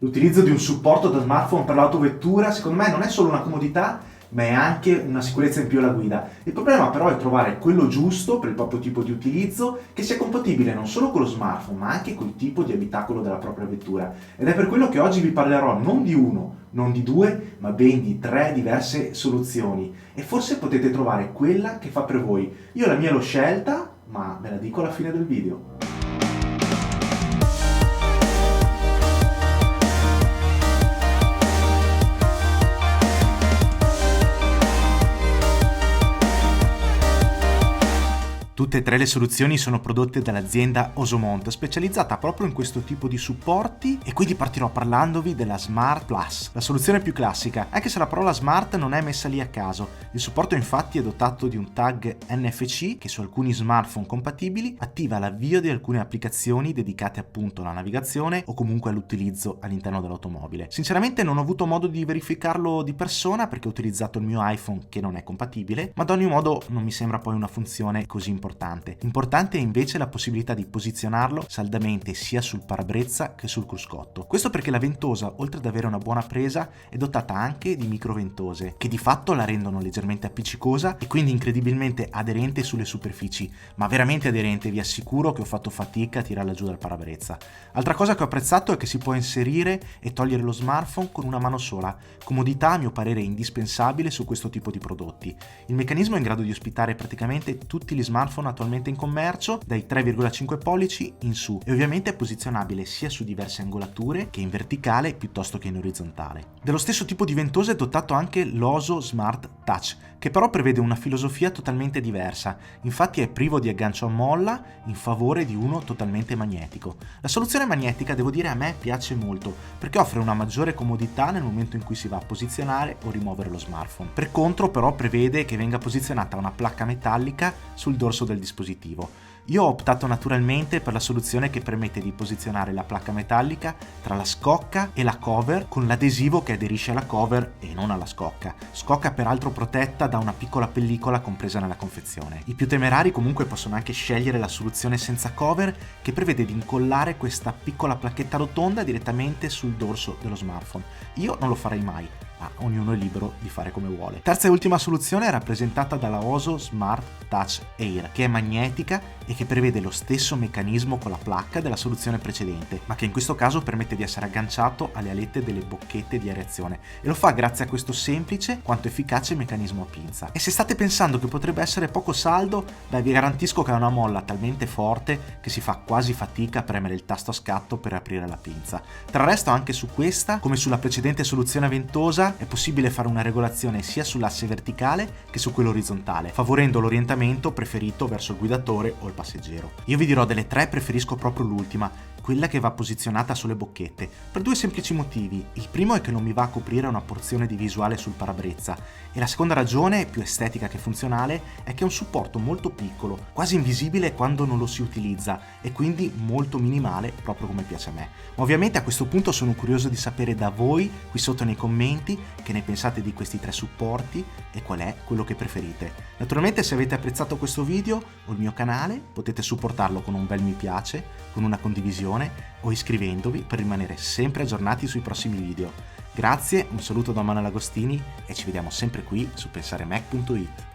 L'utilizzo di un supporto da smartphone per l'autovettura secondo me non è solo una comodità, ma è anche una sicurezza in più alla guida. Il problema però è trovare quello giusto per il proprio tipo di utilizzo che sia compatibile non solo con lo smartphone, ma anche col tipo di abitacolo della propria vettura. Ed è per quello che oggi vi parlerò non di uno, non di due, ma ben di 3 diverse soluzioni. E forse potete trovare quella che fa per voi. Io la mia l'ho scelta, ma ve la dico alla fine del video. Tutte e tre le soluzioni sono prodotte dall'azienda Osomont, specializzata proprio in questo tipo di supporti, e quindi partirò parlandovi della Smart Plus, la soluzione più classica, anche se la parola Smart non è messa lì a caso. Il supporto infatti è dotato di un tag NFC che su alcuni smartphone compatibili attiva l'avvio di alcune applicazioni dedicate appunto alla navigazione o comunque all'utilizzo all'interno dell'automobile. Sinceramente non ho avuto modo di verificarlo di persona perché ho utilizzato il mio iPhone che non è compatibile, ma ad ogni modo non mi sembra poi una funzione così importante. Importante è invece la possibilità di posizionarlo saldamente sia sul parabrezza che sul cruscotto. Questo perché la ventosa, oltre ad avere una buona presa, è dotata anche di microventose, che di fatto la rendono leggermente appiccicosa e quindi incredibilmente aderente sulle superfici, ma veramente aderente, vi assicuro che ho fatto fatica a tirarla giù dal parabrezza. Altra cosa che ho apprezzato è che si può inserire e togliere lo smartphone con una mano sola, comodità a mio parere indispensabile su questo tipo di prodotti. Il meccanismo è in grado di ospitare praticamente tutti gli smartphone attualmente in commercio dai 3,5 pollici in su e ovviamente è posizionabile sia su diverse angolature che in verticale piuttosto che in orizzontale. Dello stesso tipo di ventosa è dotato anche l'Oso Smart Touch, che però prevede una filosofia totalmente diversa, infatti è privo di aggancio a molla in favore di uno totalmente magnetico. La soluzione magnetica, devo dire, a me piace molto perché offre una maggiore comodità nel momento in cui si va a posizionare o rimuovere lo smartphone. Per contro però prevede che venga posizionata una placca metallica sul dorso del dispositivo. Io ho optato naturalmente per la soluzione che permette di posizionare la placca metallica tra la scocca e la cover con l'adesivo che aderisce alla cover e non alla scocca. Scocca peraltro protetta da una piccola pellicola compresa nella confezione. I più temerari comunque possono anche scegliere la soluzione senza cover che prevede di incollare questa piccola placchetta rotonda direttamente sul dorso dello smartphone. Io non lo farei mai, ma ognuno è libero di fare come vuole. Terza e ultima soluzione è rappresentata dalla Oso Smart Touch Air, che è magnetica e che prevede lo stesso meccanismo con la placca della soluzione precedente, ma che in questo caso permette di essere agganciato alle alette delle bocchette di areazione e lo fa grazie a questo semplice quanto efficace meccanismo a pinza. E se state pensando che potrebbe essere poco saldo, beh, vi garantisco che ha una molla talmente forte che si fa quasi fatica a premere il tasto a scatto per aprire la pinza. Tra il resto anche su questa, come sulla precedente soluzione ventosa, è possibile fare una regolazione sia sull'asse verticale che su quello orizzontale, favorendo l'orientamento preferito verso il guidatore o il passeggero. Io vi dirò delle tre, preferisco proprio l'ultima, quella che va posizionata sulle bocchette, per due semplici motivi. Il primo è che non mi va a coprire una porzione di visuale sul parabrezza e la seconda ragione, più estetica che funzionale, è che è un supporto molto piccolo, quasi invisibile quando non lo si utilizza e quindi molto minimale, proprio come piace a me. Ma ovviamente a questo punto sono curioso di sapere da voi qui sotto nei commenti che ne pensate di questi tre supporti e qual è quello che preferite. Naturalmente se avete apprezzato questo video o il mio canale potete supportarlo con un bel mi piace, con una condivisione o iscrivendovi per rimanere sempre aggiornati sui prossimi video. Grazie, un saluto da Manuel Agostini e ci vediamo sempre qui su pensaremac.it.